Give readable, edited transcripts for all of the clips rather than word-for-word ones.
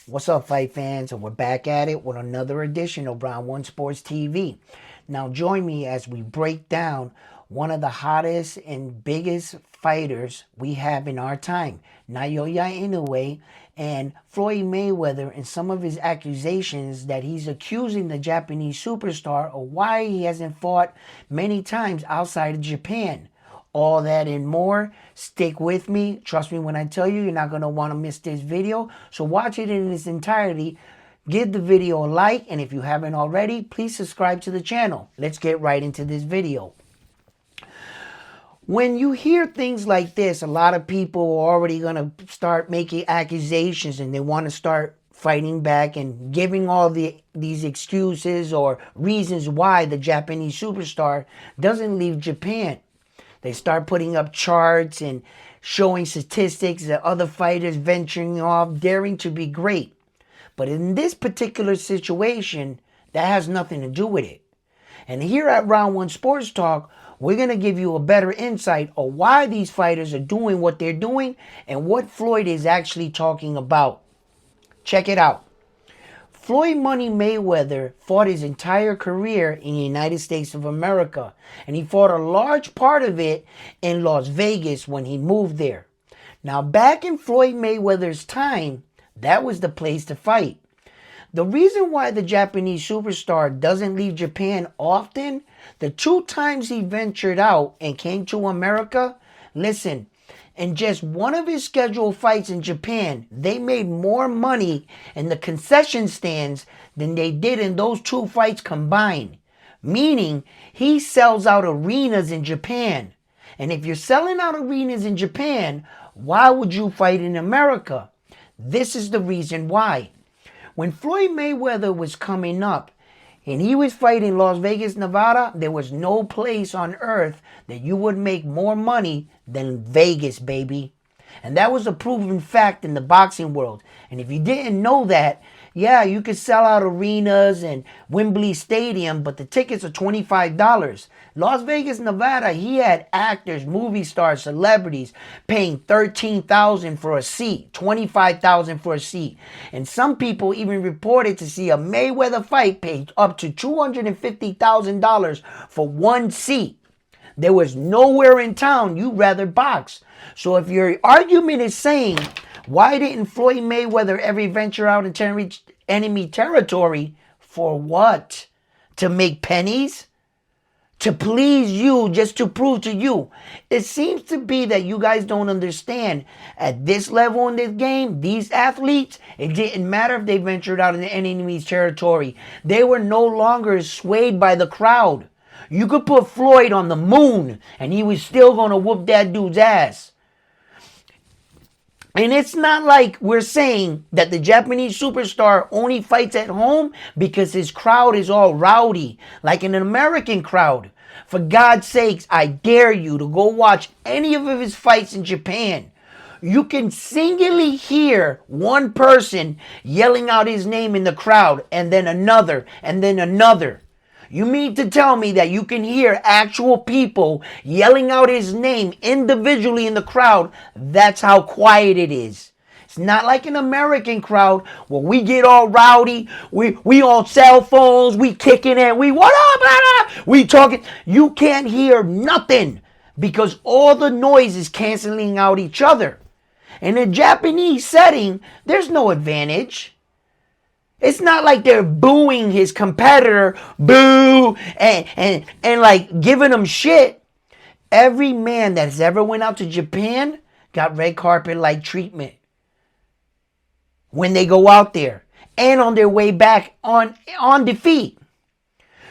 What's up, fight fans? And we're back at it with another edition of Round One Sports TV. Now, join me as we break down one of the hottest and biggest fighters we have in our time, Naoya Inoue, and Floyd Mayweather, and some of his accusations that he's accusing the Japanese superstar of why he hasn't fought many times outside of Japan. All that and more. Stick with me. Trust me when I tell you, you're not going to want to miss this video. So watch it in its entirety. Give the video a like, and if you haven't already, please subscribe to the channel. Let's get right into this video. When you hear things like this, a lot of people are already going to start making accusations, and they want to start fighting back and giving all these excuses or reasons why the Japanese superstar doesn't leave Japan. They start putting up charts and showing statistics that other fighters venturing off, daring to be great. But in this particular situation, that has nothing to do with it. And here at Round One Sports Talk, we're going to give you a better insight of why these fighters are doing what they're doing and what Floyd is actually talking about. Check it out. Floyd Money Mayweather fought his entire career in the United States of America, and he fought a large part of it in Las Vegas when he moved there. Now, back in Floyd Mayweather's time, that was the place to fight. The reason why the Japanese superstar doesn't leave Japan often, the 2 times he ventured out and came to America, listen, in just one of his scheduled fights in Japan, they made more money in the concession stands than they did in those 2 fights combined. Meaning, he sells out arenas in Japan. And if you're selling out arenas in Japan, why would you fight in America? This is the reason why. When Floyd Mayweather was coming up, and he was fighting Las Vegas, Nevada, there was no place on earth that you would make more money than Vegas, baby. And that was a proven fact in the boxing world. And if you didn't know that, yeah, you could sell out arenas and Wembley Stadium, but the tickets are $25. Las Vegas, Nevada, he had actors, movie stars, celebrities paying $13,000 for a seat, $25,000 for a seat. And some people even reported to see a Mayweather fight paid up to $250,000 for one seat. There was nowhere in town you'd rather box. So if your argument is saying, why didn't Floyd Mayweather ever venture out into enemy territory? For what? To make pennies? To please you, just to prove to you? It seems to be that you guys don't understand. At this level in this game, these athletes, it didn't matter if they ventured out into enemy's territory. They were no longer swayed by the crowd. You could put Floyd on the moon and he was still going to whoop that dude's ass. And it's not like we're saying that the Japanese superstar only fights at home because his crowd is all rowdy, like an American crowd. For God's sakes, I dare you to go watch any of his fights in Japan. You can singularly hear one person yelling out his name in the crowd, and then another, and then another. You mean to tell me that you can hear actual people yelling out his name individually in the crowd? That's how quiet it is. It's not like an American crowd where we get all rowdy, we on cell phones, we kicking it, we what up, blah, blah, we talking. You can't hear nothing because all the noise is canceling out each other. In a Japanese setting, there's no advantage. It's not like they're booing his competitor, boo, and like giving him shit. Every man that's ever went out to Japan got red carpet like treatment when they go out there and on their way back on defeat.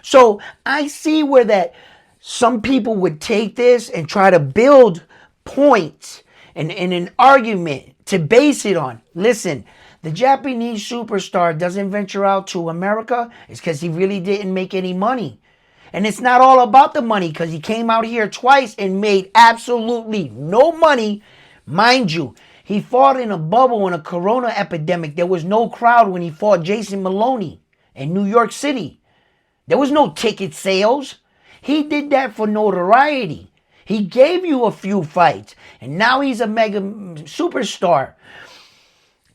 So I see where that some people would take this and try to build points and an argument to base it on. Listen, the Japanese superstar doesn't venture out to America is because he really didn't make any money. And it's not all about the money because he came out here twice and made absolutely no money. Mind you, he fought in a bubble in a corona epidemic. There was no crowd when he fought Jason Maloney in New York City. There was no ticket sales. He did that for notoriety. He gave you a few fights, and now he's a mega superstar.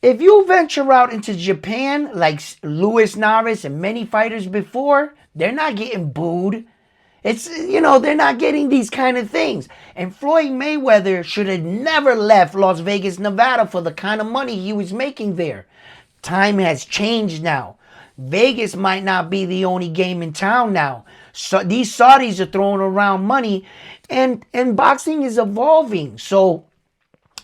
If you venture out into Japan, like Luis Navarez and many fighters before, they're not getting booed. It's, they're not getting these kind of things. And Floyd Mayweather should have never left Las Vegas, Nevada for the kind of money he was making there. Time has changed now. Vegas might not be the only game in town now. So these Saudis are throwing around money, and boxing is evolving. So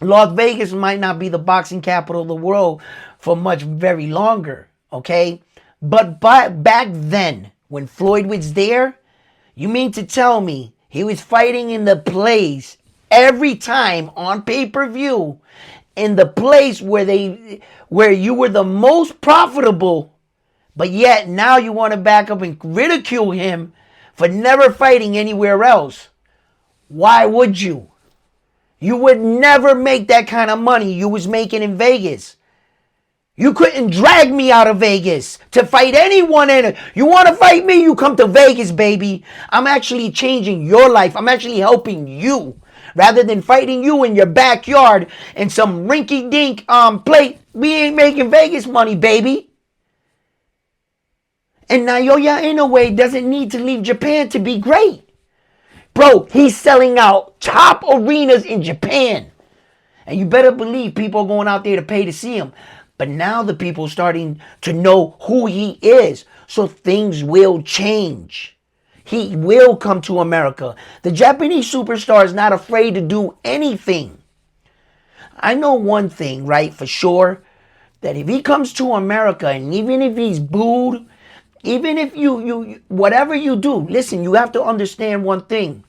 Las Vegas might not be the boxing capital of the world for much very longer, okay? But back then, when Floyd was there, you mean to tell me he was fighting in the place every time on pay-per-view, in the place where you were the most profitable, but yet now you want to back up and ridicule him for never fighting anywhere else? Why would you? You would never make that kind of money you was making in Vegas. You couldn't drag me out of Vegas to fight anyone in it. You want to fight me? You come to Vegas, baby. I'm actually changing your life. I'm actually helping you. Rather than fighting you in your backyard in some rinky-dink plate, we ain't making Vegas money, baby. And Naoya Inoue doesn't need to leave Japan to be great. Bro, he's selling out top arenas in Japan. And you better believe people are going out there to pay to see him. But now the people are starting to know who he is. So things will change. He will come to America. The Japanese superstar is not afraid to do anything. I know one thing, right, for sure, that if he comes to America, and even if he's booed, even if you whatever you do, listen, you have to understand one thing.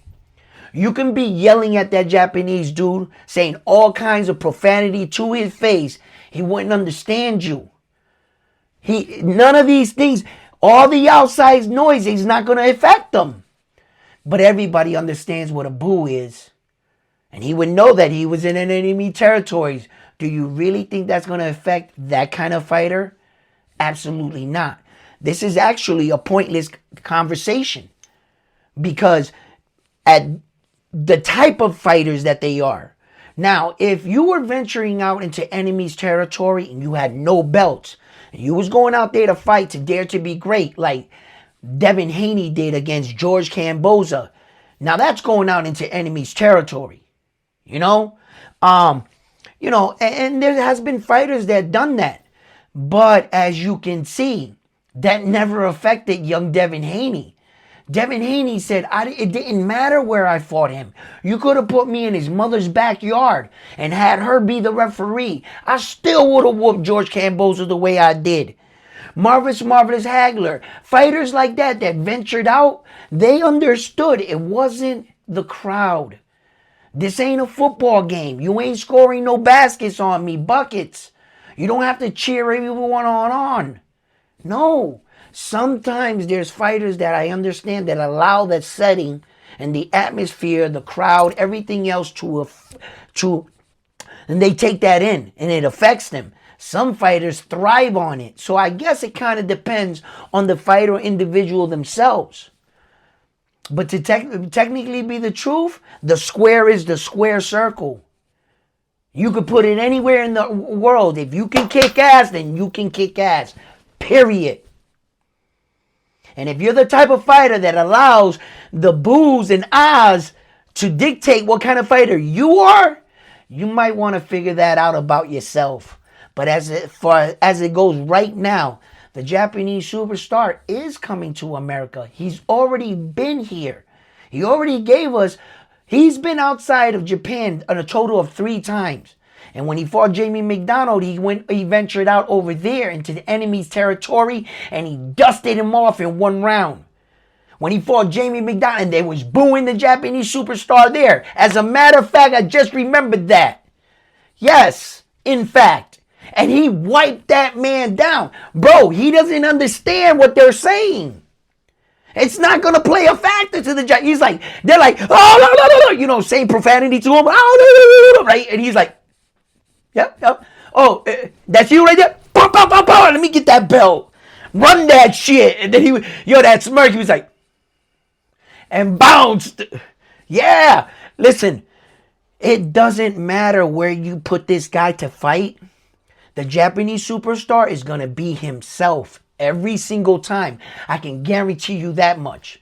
You can be yelling at that Japanese dude, saying all kinds of profanity to his face. He wouldn't understand you. None of these things, all the outside noise is not going to affect them. But everybody understands what a boo is. And he would know that he was in an enemy territory. Do you really think that's going to affect that kind of fighter? Absolutely not. This is actually a pointless conversation. Because at the type of fighters that they are. Now, if you were venturing out into enemy's territory and you had no belts, and you was going out there to fight to dare to be great, like Devin Haney did against George Kamboza, now that's going out into enemy's territory, and there has been fighters that done that. But as you can see, that never affected young Devin Haney. Devin Haney said, it didn't matter where I fought him. You could have put me in his mother's backyard and had her be the referee. I still would have whooped George Kamboza the way I did. Marvelous Hagler. Fighters like that ventured out, they understood it wasn't the crowd. This ain't a football game. You ain't scoring no baskets on me, buckets. You don't have to cheer everyone on. No. Sometimes there's fighters that I understand that allow that setting and the atmosphere, the crowd, everything else and they take that in and it affects them. Some fighters thrive on it. So I guess it kind of depends on the fighter or individual themselves. But to technically be the truth, the square is the square circle. You could put it anywhere in the world. If you can kick ass, then you can kick ass. Period. And if you're the type of fighter that allows the boos and ahs to dictate what kind of fighter you are, you might want to figure that out about yourself. But as it goes right now, the Japanese superstar is coming to America. He's already been here. He already gave us, he's been outside of Japan a total of 3 times. And when he fought Jamie McDonald, he ventured out over there into the enemy's territory and he dusted him off in 1 round. When he fought Jamie McDonald, and they was booing the Japanese superstar there. As a matter of fact, I just remembered that. Yes, in fact. And he wiped that man down. Bro, he doesn't understand what they're saying. It's not going to play a factor to the Japanese. They're like, oh, no, saying profanity to him. Oh, right? And he's like, Yep. Oh, that's you right there? Pop, pop, pop, pop. Let me get that belt. Run that shit. And then that smirk, he was like, and bounced. Yeah. Listen, it doesn't matter where you put this guy to fight. The Japanese superstar is going to be himself every single time. I can guarantee you that much.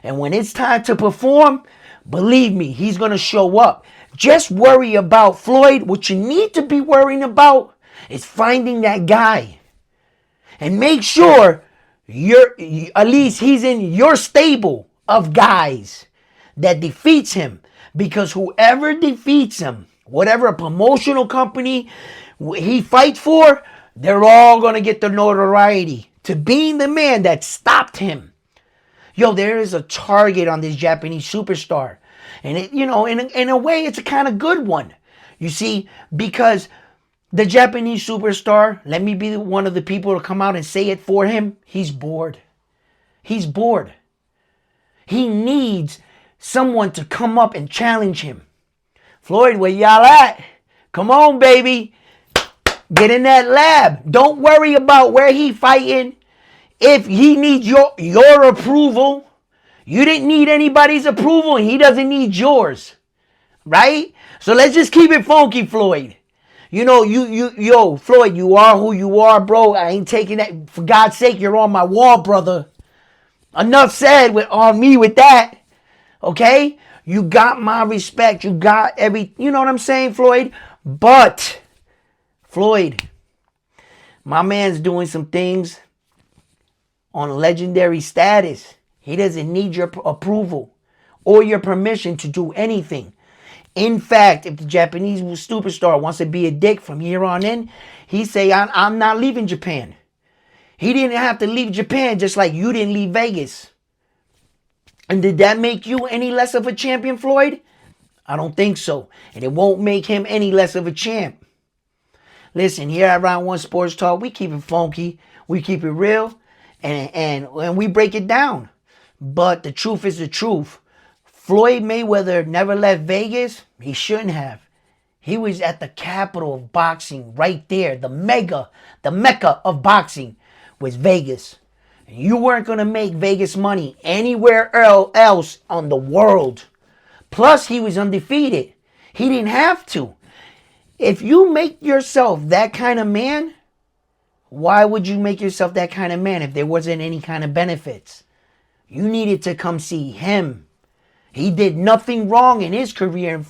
And when it's time to perform, believe me, he's going to show up. Just worry about Floyd. What you need to be worrying about is finding that guy. And make sure at least he's in your stable of guys that defeats him. Because whoever defeats him, whatever promotional company he fights for, they're all going to get the notoriety to being the man that stopped him. Yo, there is a target on this Japanese superstar. And it, in a way, it's a kind of good one. You see, because the Japanese superstar, let me be one of the people to come out and say it for him. He's bored. He's bored. He needs someone to come up and challenge him. Floyd, where y'all at? Come on, baby. Get in that lab. Don't worry about where he fighting. If he needs your approval, you didn't need anybody's approval and he doesn't need yours. Right? So let's just keep it funky, Floyd. Floyd, you are who you are, bro. I ain't taking that. For God's sake, you're on my wall, brother. Enough said on me with that. Okay? You got my respect. You got you know what I'm saying, Floyd? But, Floyd, my man's doing some things on legendary status. He doesn't need your approval or your permission to do anything. In fact, if the Japanese superstar wants to be a dick from here on in, he say, I'm not leaving Japan. He didn't have to leave Japan just like you didn't leave Vegas. And did that make you any less of a champion, Floyd? I don't think so. And it won't make him any less of a champ. Listen, here at Round One Sports Talk, we keep it funky. We keep it real. And we break it down. But the truth is the truth. Floyd Mayweather never left Vegas. He shouldn't have. He was at the capital of boxing right there. The mecca of boxing was Vegas. And you weren't going to make Vegas money anywhere else on the world. Plus, he was undefeated. He didn't have to. If you make yourself that kind of man, why would you make yourself that kind of man if there wasn't any kind of benefits? You needed to come see him. He did nothing wrong in his career.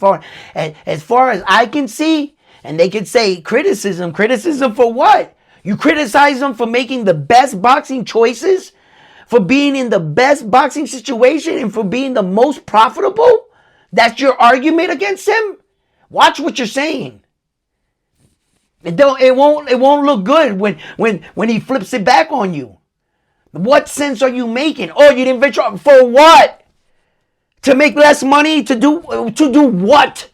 As far as I can see, and they could say criticism. Criticism for what? You criticize him for making the best boxing choices? For being in the best boxing situation and for being the most profitable? That's your argument against him? Watch what you're saying. It won't look good when he flips it back on you. What sense are you making? Oh, you didn't venture for what? To make less money? To do what?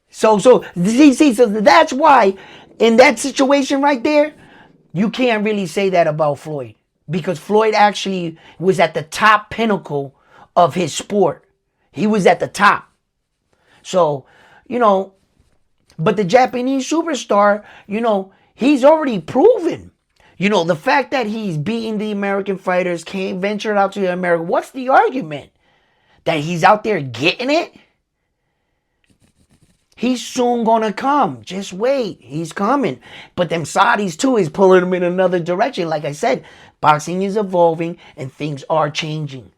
So that's why in that situation right there, you can't really say that about Floyd. Because Floyd actually was at the top pinnacle of his sport. He was at the top. So, but the Japanese superstar, he's already proven. The fact that he's beating the American fighters, came ventured out to America. What's the argument? That he's out there getting it? He's soon gonna come. Just wait. He's coming. But them Saudis too is pulling him in another direction. Like I said, boxing is evolving and things are changing.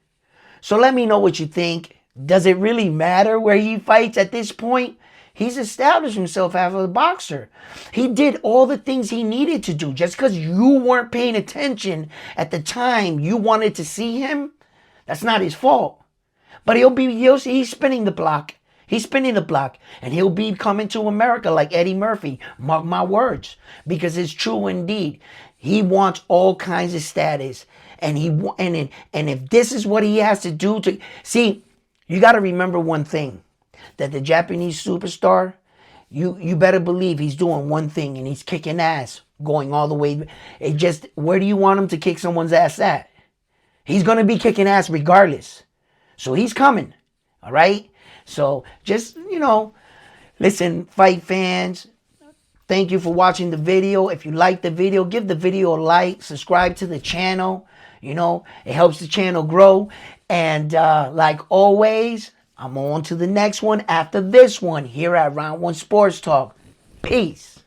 So let me know what you think. Does it really matter where he fights at this point? He's established himself as a boxer. He did all the things he needed to do. Just because you weren't paying attention at the time you wanted to see him, that's not his fault. But he's spinning the block. He's spinning the block. And he'll be coming to America like Eddie Murphy. Mark my words. Because it's true indeed. He wants all kinds of status. And if this is what he has to do to... See, you got to remember one thing. That the Japanese superstar, you better believe he's doing one thing and he's kicking ass, going all the way. Where do you want him to kick someone's ass at? He's going to be kicking ass regardless. So he's coming. All right? So just, listen, fight fans, thank you for watching the video. If you like the video, give the video a like, subscribe to the channel. It helps the channel grow. And like always, I'm on to the next one after this one here at Round One Sports Talk. Peace.